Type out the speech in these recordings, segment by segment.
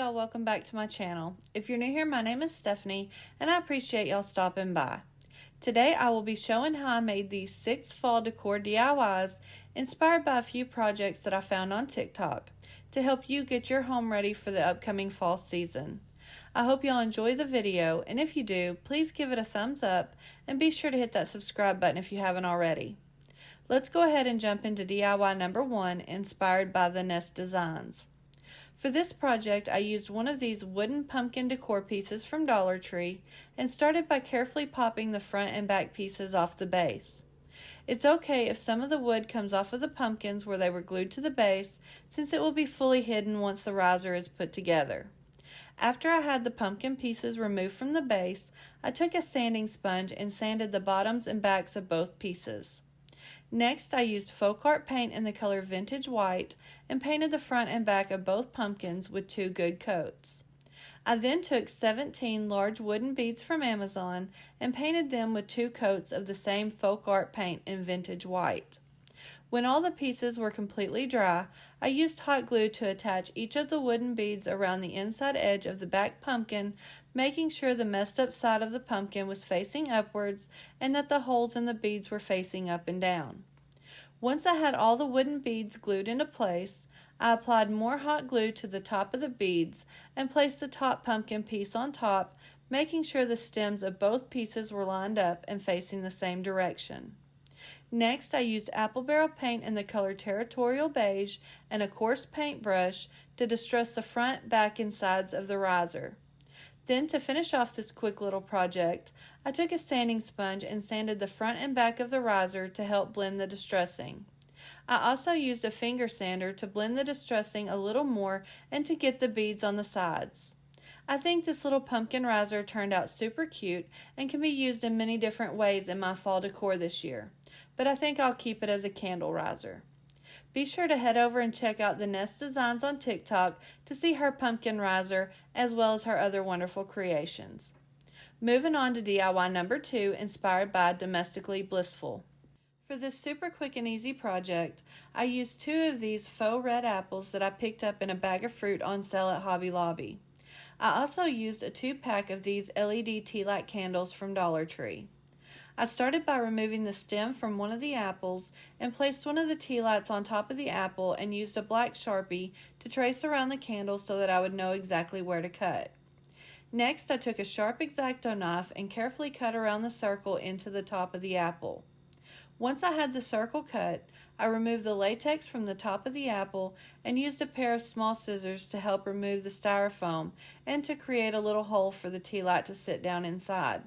y'all, welcome back to my channel. If you're new here, my name is Stephanie and I appreciate y'all stopping by. Today I will be showing how I made these 6 fall decor DIYs inspired by a few projects that I found on TikTok to help you get your home ready for the upcoming fall season. I hope y'all enjoy the video, and if you do, please give it a thumbs up and be sure to hit that subscribe button if you haven't already. Let's go ahead and jump into DIY number 1, inspired by the Nest Designs. For this project, I used one of these wooden pumpkin decor pieces from Dollar Tree and started by carefully popping the front and back pieces off the base. It's okay if some of the wood comes off of the pumpkins where they were glued to the base, since it will be fully hidden once the riser is put together. After I had the pumpkin pieces removed from the base, I took a sanding sponge and sanded the bottoms and backs of both pieces. Next, I used folk art paint in the color Vintage White and painted the front and back of both pumpkins with 2 good coats. I then took 17 large wooden beads from Amazon and painted them with 2 coats of the same folk art paint in Vintage White. When all the pieces were completely dry, I used hot glue to attach each of the wooden beads around the inside edge of the back pumpkin, making sure the messed up side of the pumpkin was facing upwards and that the holes in the beads were facing up and down. Once I had all the wooden beads glued into place, I applied more hot glue to the top of the beads and placed the top pumpkin piece on top, making sure the stems of both pieces were lined up and facing the same direction. Next, I used apple barrel paint in the color Territorial Beige and a coarse paintbrush to distress the front, back, and sides of the riser. Then, to finish off this quick little project, I took a sanding sponge and sanded the front and back of the riser to help blend the distressing. I also used a finger sander to blend the distressing a little more and to get the beads on the sides. I think this little pumpkin riser turned out super cute and can be used in many different ways in my fall decor this year, but I think I'll keep it as a candle riser. Be sure to head over and check out the Nest Designs on TikTok to see her pumpkin riser as well as her other wonderful creations. Moving on to DIY number 2, inspired by Domestically Blissful. For this super quick and easy project, I used 2 of these faux red apples that I picked up in a bag of fruit on sale at Hobby Lobby. I also used a 2-pack of these LED tea light candles from Dollar Tree. I started by removing the stem from one of the apples and placed one of the tea lights on top of the apple and used a black Sharpie to trace around the candle so that I would know exactly where to cut. Next, I took a sharp X-Acto knife and carefully cut around the circle into the top of the apple. Once I had the circle cut, I removed the latex from the top of the apple and used a pair of small scissors to help remove the styrofoam and to create a little hole for the tea light to sit down inside.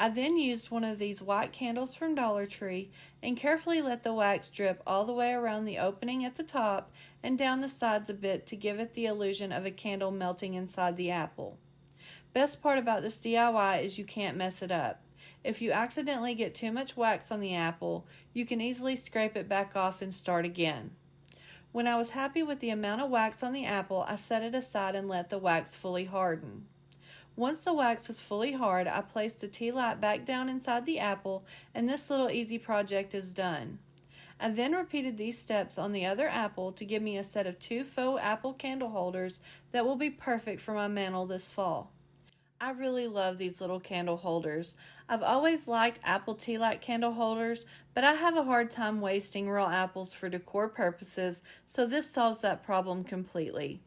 I then used one of these white candles from Dollar Tree and carefully let the wax drip all the way around the opening at the top and down the sides a bit to give it the illusion of a candle melting inside the apple. Best part about this DIY is you can't mess it up. If you accidentally get too much wax on the apple, you can easily scrape it back off and start again. When I was happy with the amount of wax on the apple, I set it aside and let the wax fully harden. Once the wax was fully hard, I placed the tea light back down inside the apple, and this little easy project is done. I then repeated these steps on the other apple to give me a set of 2 faux apple candle holders that will be perfect for my mantle this fall. I really love these little candle holders. I've always liked apple tea light candle holders, but I have a hard time wasting raw apples for decor purposes, so this solves that problem completely.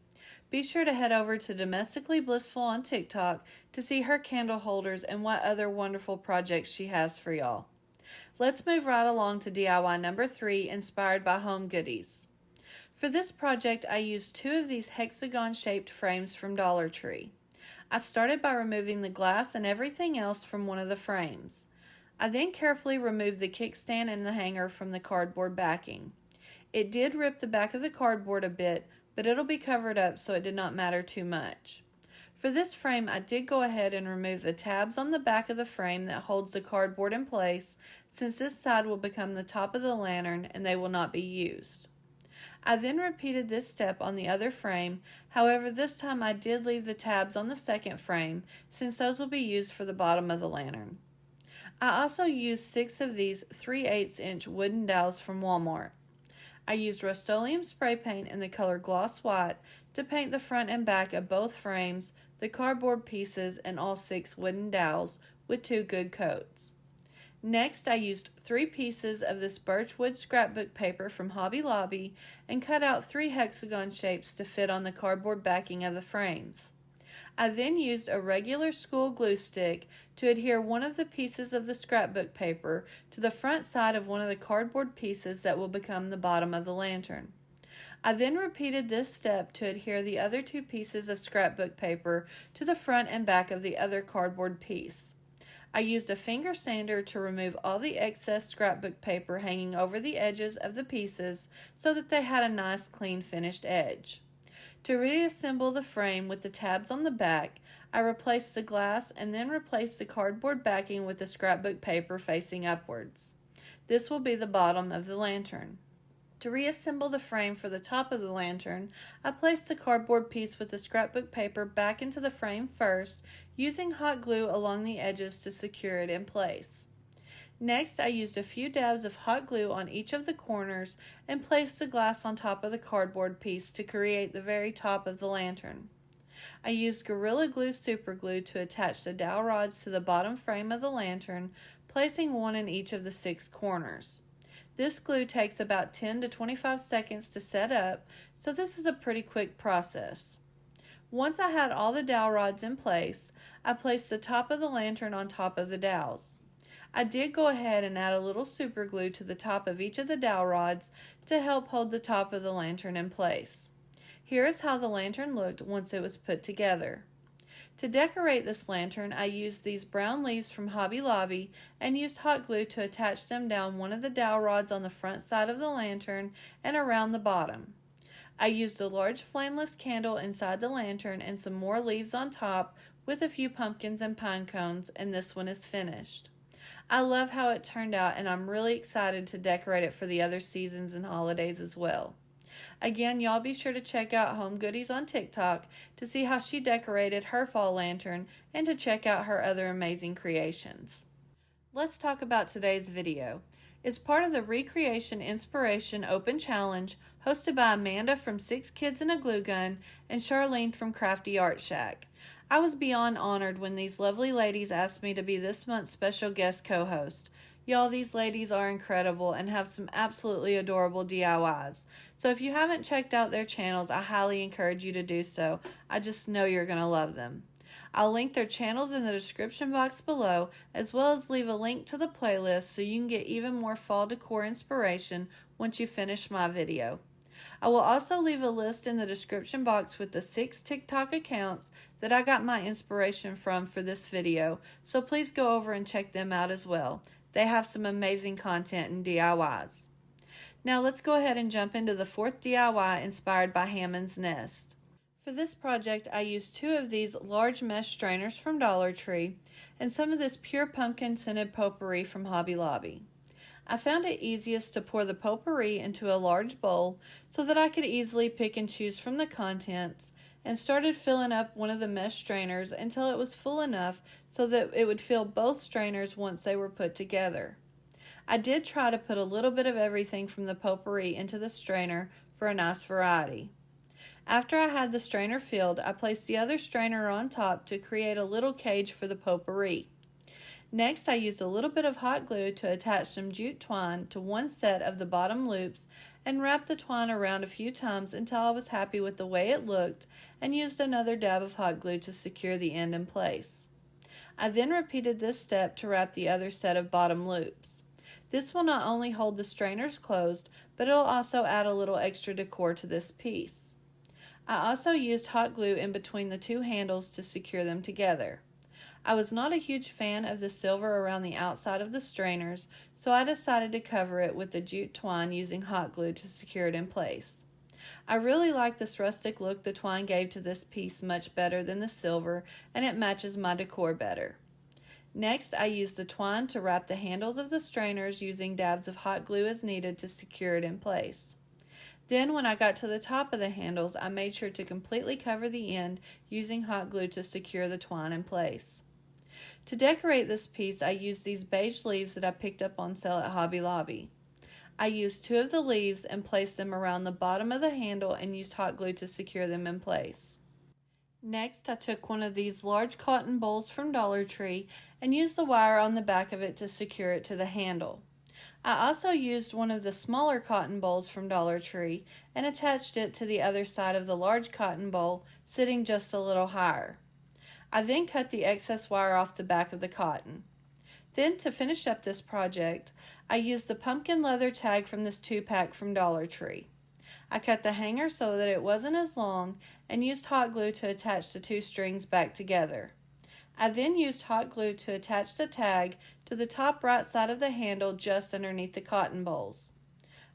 Be sure to head over to Domestically Blissful on TikTok to see her candle holders and what other wonderful projects she has for y'all. Let's move right along to DIY number 3, inspired by Home Goodies. For this project, I used 2 of these hexagon-shaped frames from Dollar Tree. I started by removing the glass and everything else from one of the frames. I then carefully removed the kickstand and the hanger from the cardboard backing. It did rip the back of the cardboard a bit, but it'll be covered up so it did not matter too much. For this frame, I did go ahead and remove the tabs on the back of the frame that holds the cardboard in place, since this side will become the top of the lantern and they will not be used. I then repeated this step on the other frame, however this time I did leave the tabs on the second frame since those will be used for the bottom of the lantern. I also used 6 of these 3/8" wooden dowels from Walmart. I used Rust-Oleum spray paint in the color Gloss White to paint the front and back of both frames, the cardboard pieces, and all 6 wooden dowels with 2 good coats. Next, I used 3 pieces of this birchwood scrapbook paper from Hobby Lobby and cut out 3 hexagon shapes to fit on the cardboard backing of the frames. I then used a regular school glue stick to adhere one of the pieces of the scrapbook paper to the front side of one of the cardboard pieces that will become the bottom of the lantern. I then repeated this step to adhere the other 2 pieces of scrapbook paper to the front and back of the other cardboard piece. I used a finger sander to remove all the excess scrapbook paper hanging over the edges of the pieces so that they had a nice clean finished edge. To reassemble the frame with the tabs on the back, I replaced the glass and then replaced the cardboard backing with the scrapbook paper facing upwards. This will be the bottom of the lantern. To reassemble the frame for the top of the lantern, I placed the cardboard piece with the scrapbook paper back into the frame first, using hot glue along the edges to secure it in place. Next, I used a few dabs of hot glue on each of the corners and placed the glass on top of the cardboard piece to create the very top of the lantern. I used Gorilla Glue Super Glue to attach the dowel rods to the bottom frame of the lantern, placing one in each of the 6 corners. This glue takes about 10 to 25 seconds to set up, so this is a pretty quick process. Once I had all the dowel rods in place, I placed the top of the lantern on top of the dowels. I did go ahead and add a little super glue to the top of each of the dowel rods to help hold the top of the lantern in place. Here is how the lantern looked once it was put together. To decorate this lantern, I used these brown leaves from Hobby Lobby and used hot glue to attach them down one of the dowel rods on the front side of the lantern and around the bottom. I used a large flameless candle inside the lantern and some more leaves on top with a few pumpkins and pine cones, and this one is finished. I love how it turned out, and I'm really excited to decorate it for the other seasons and holidays as well. Again, y'all be sure to check out Home Goodies on TikTok to see how she decorated her fall lantern and to check out her other amazing creations. Let's talk about today's video. It's part of the Recreation Inspiration Open Challenge hosted by Amanda from 6 Kids and a Glue Gun and Charlene from Crafty Art Shack. I was beyond honored when these lovely ladies asked me to be this month's special guest co-host. Y'all, these ladies are incredible and have some absolutely adorable DIYs. So if you haven't checked out their channels, I highly encourage you to do so. I just know you're going to love them. I'll link their channels in the description box below, as well as leave a link to the playlist so you can get even more fall decor inspiration once you finish my video. I will also leave a list in the description box with the 6 TikTok accounts that I got my inspiration from for this video, so please go over and check them out as well. They have some amazing content and DIYs. Now let's go ahead and jump into the 4th DIY inspired by Hammonds Nest. For this project, I used 2 of these large mesh strainers from Dollar Tree and some of this pure pumpkin scented potpourri from Hobby Lobby. I found it easiest to pour the potpourri into a large bowl so that I could easily pick and choose from the contents, and started filling up one of the mesh strainers until it was full enough so that it would fill both strainers once they were put together. I did try to put a little bit of everything from the potpourri into the strainer for a nice variety. After I had the strainer filled, I placed the other strainer on top to create a little cage for the potpourri. Next, I used a little bit of hot glue to attach some jute twine to one set of the bottom loops and wrapped the twine around a few times until I was happy with the way it looked, and used another dab of hot glue to secure the end in place. I then repeated this step to wrap the other set of bottom loops. This will not only hold the strainers closed, but it will also add a little extra decor to this piece. I also used hot glue in between the 2 handles to secure them together. I was not a huge fan of the silver around the outside of the strainers, so I decided to cover it with the jute twine using hot glue to secure it in place. I really like this rustic look the twine gave to this piece much better than the silver, and it matches my decor better. Next, I used the twine to wrap the handles of the strainers using dabs of hot glue as needed to secure it in place. Then when I got to the top of the handles, I made sure to completely cover the end using hot glue to secure the twine in place. To decorate this piece, I used these beige leaves that I picked up on sale at Hobby Lobby. I used 2 of the leaves and placed them around the bottom of the handle and used hot glue to secure them in place. Next, I took one of these large cotton bowls from Dollar Tree and used the wire on the back of it to secure it to the handle. I also used one of the smaller cotton bowls from Dollar Tree and attached it to the other side of the large cotton bowl, sitting just a little higher. I then cut the excess wire off the back of the cotton. Then, to finish up this project, I used the pumpkin leather tag from this 2-pack from Dollar Tree. I cut the hanger so that it wasn't as long and used hot glue to attach the 2 strings back together. I then used hot glue to attach the tag to the top right side of the handle just underneath the cotton bowls.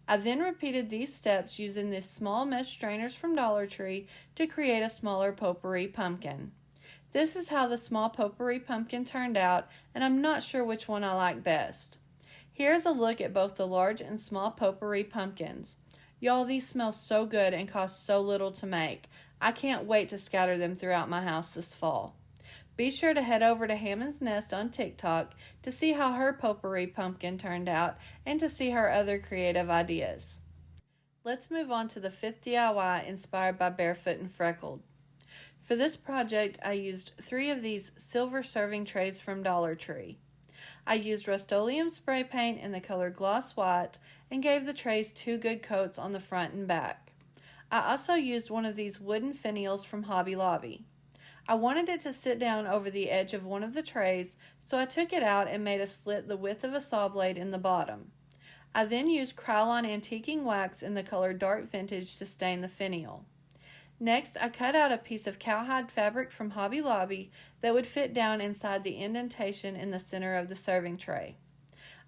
I then repeated these steps using these small mesh strainers from Dollar Tree to create a smaller potpourri pumpkin. This is how the small potpourri pumpkin turned out, and I'm not sure which one I like best. Here's a look at both the large and small potpourri pumpkins. Y'all, these smell so good and cost so little to make. I can't wait to scatter them throughout my house this fall. Be sure to head over to Hammonds Nest on TikTok to see how her potpourri pumpkin turned out and to see her other creative ideas. Let's move on to the 5th DIY inspired by Barefoot and Freckled. For this project, I used 3 of these silver serving trays from Dollar Tree. I used Rust-Oleum spray paint in the color gloss white and gave the trays 2 good coats on the front and back. I also used one of these wooden finials from Hobby Lobby. I wanted it to sit down over the edge of one of the trays, so I took it out and made a slit the width of a saw blade in the bottom. I then used Krylon antiquing wax in the color dark vintage to stain the finial. Next, I cut out a piece of cowhide fabric from Hobby Lobby that would fit down inside the indentation in the center of the serving tray.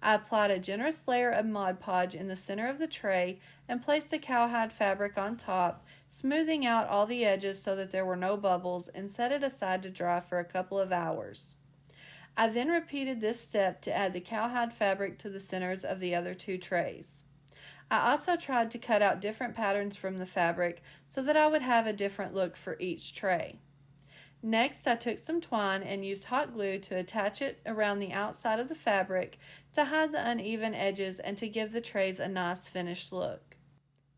I applied a generous layer of Mod Podge in the center of the tray and placed the cowhide fabric on top, smoothing out all the edges so that there were no bubbles, and set it aside to dry for a couple of hours. I then repeated this step to add the cowhide fabric to the centers of the other 2 trays. I also tried to cut out different patterns from the fabric so that I would have a different look for each tray. Next, I took some twine and used hot glue to attach it around the outside of the fabric to hide the uneven edges and to give the trays a nice finished look.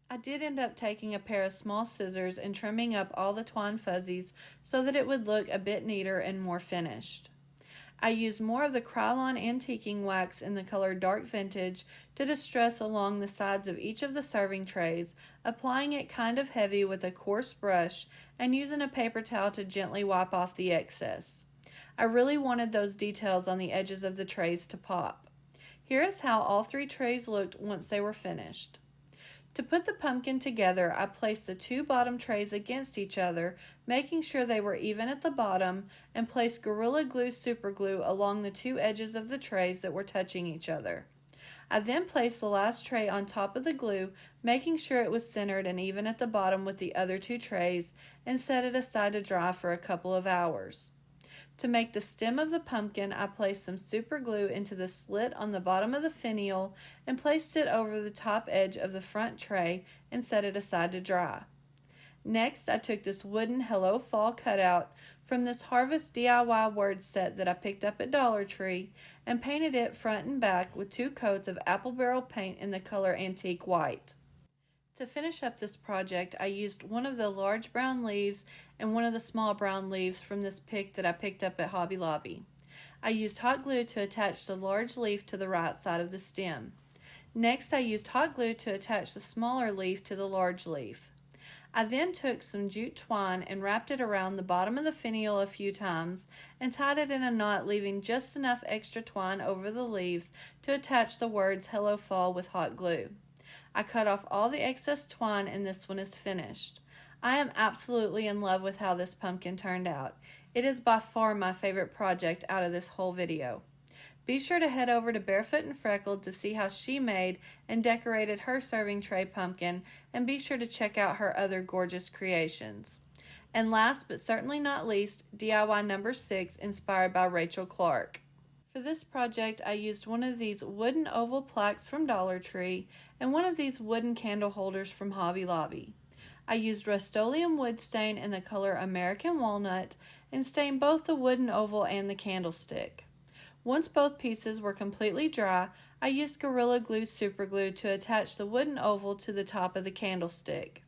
I did end up taking a pair of small scissors and trimming up all the twine fuzzies so that it would look a bit neater and more finished. I used more of the Krylon antiquing wax in the color dark vintage to distress along the sides of each of the serving trays, applying it kind of heavy with a coarse brush and using a paper towel to gently wipe off the excess. I really wanted those details on the edges of the trays to pop. Here is how all 3 trays looked once they were finished. To put the pumpkin together, I placed the 2 bottom trays against each other, making sure they were even at the bottom, and placed Gorilla Glue super glue along the 2 edges of the trays that were touching each other. I then placed the last tray on top of the glue, making sure it was centered and even at the bottom with the other 2 trays, and set it aside to dry for a couple of hours. To make the stem of the pumpkin, I placed some super glue into the slit on the bottom of the finial and placed it over the top edge of the front tray and set it aside to dry. Next, I took this wooden Hello Fall cutout from this Harvest DIY word set that I picked up at Dollar Tree and painted it front and back with 2 coats of apple barrel paint in the color antique white. To finish up this project, I used one of the large brown leaves and one of the small brown leaves from this pick that I picked up at Hobby Lobby. I used hot glue to attach the large leaf to the right side of the stem. Next, I used hot glue to attach the smaller leaf to the large leaf. I then took some jute twine and wrapped it around the bottom of the finial a few times and tied it in a knot, leaving just enough extra twine over the leaves to attach the words Hello Fall with hot glue. I cut off all the excess twine and this one is finished. I am absolutely in love with how this pumpkin turned out. It is by far my favorite project out of this whole video. Be sure to head over to Barefoot and Freckled to see how she made and decorated her serving tray pumpkin, and be sure to check out her other gorgeous creations. And last but certainly not least, DIY number 6, inspired by Rachel Clark. For this project, I used one of these wooden oval plaques from Dollar Tree and one of these wooden candle holders from Hobby Lobby. I used Rust-Oleum wood stain in the color American Walnut and stained both the wooden oval and the candlestick. Once both pieces were completely dry, I used Gorilla Glue Super Glue to attach the wooden oval to the top of the candlestick.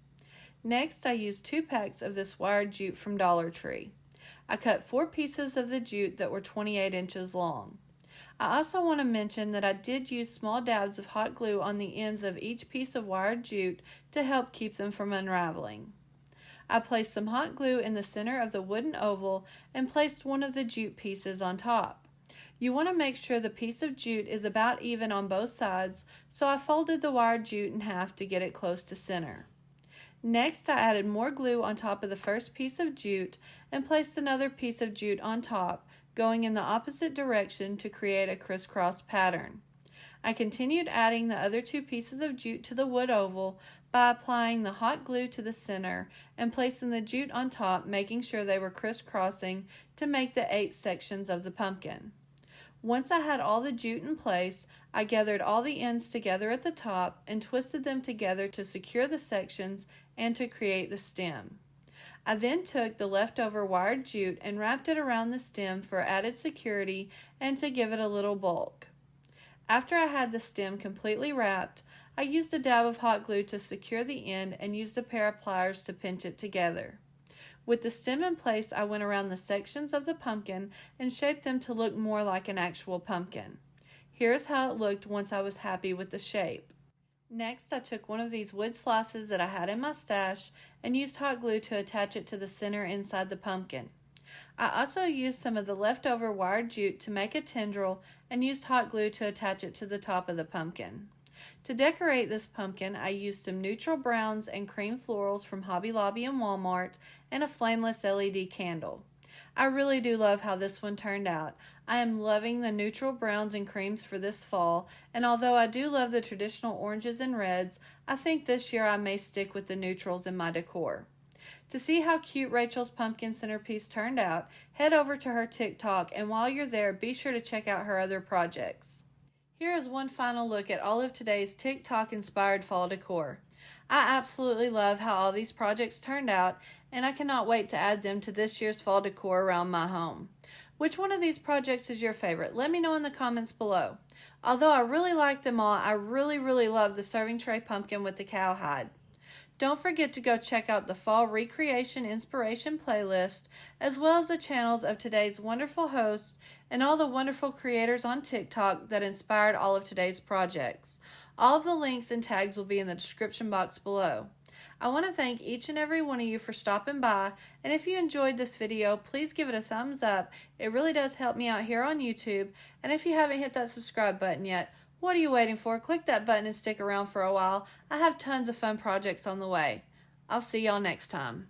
Next, I used 2 packs of this wired jute from Dollar Tree. I cut 4 pieces of the jute that were 28 inches long. I also want to mention that I did use small dabs of hot glue on the ends of each piece of wired jute to help keep them from unraveling. I placed some hot glue in the center of the wooden oval and placed one of the jute pieces on top. You want to make sure the piece of jute is about even on both sides, so I folded the wired jute in half to get it close to center. Next, I added more glue on top of the first piece of jute and placed another piece of jute on top, going in the opposite direction to create a crisscross pattern. I continued adding the other 2 pieces of jute to the wood oval by applying the hot glue to the center and placing the jute on top, making sure they were crisscrossing to make the 8 sections of the pumpkin. Once I had all the jute in place, I gathered all the ends together at the top and twisted them together to secure the sections and to create the stem. I then took the leftover wired jute and wrapped it around the stem for added security and to give it a little bulk. After I had the stem completely wrapped, I used a dab of hot glue to secure the end and used a pair of pliers to pinch it together. With the stem in place, I went around the sections of the pumpkin and shaped them to look more like an actual pumpkin. Here's how it looked once I was happy with the shape. Next, I took one of these wood slices that I had in my stash and used hot glue to attach it to the center inside the pumpkin. I also used some of the leftover wired jute to make a tendril and used hot glue to attach it to the top of the pumpkin. To decorate this pumpkin, I used some neutral browns and cream florals from Hobby Lobby and Walmart and a flameless LED candle. I really do love how this one turned out. I am loving the neutral browns and creams for this fall, and although I do love the traditional oranges and reds, I think this year I may stick with the neutrals in my decor. To see how cute Rachel's pumpkin centerpiece turned out, head over to her TikTok, and while you're there, be sure to check out her other projects. Here is one final look at all of today's TikTok-inspired fall decor. I absolutely love how all these projects turned out, and I cannot wait to add them to this year's fall decor around my home. Which one of these projects is your favorite? Let me know in the comments below. Although I really like them all, I really love the serving tray pumpkin with the cowhide. Don't forget to go check out the Fall Recreation Inspiration playlist, as well as the channels of today's wonderful hosts and all the wonderful creators on TikTok that inspired all of today's projects. All of the links and tags will be in the description box below. I want to thank each and every one of you for stopping by, and if you enjoyed this video, please give it a thumbs up. It really does help me out here on YouTube, and if you haven't hit that subscribe button yet, what are you waiting for? Click that button and stick around for a while. I have tons of fun projects on the way. I'll see y'all next time.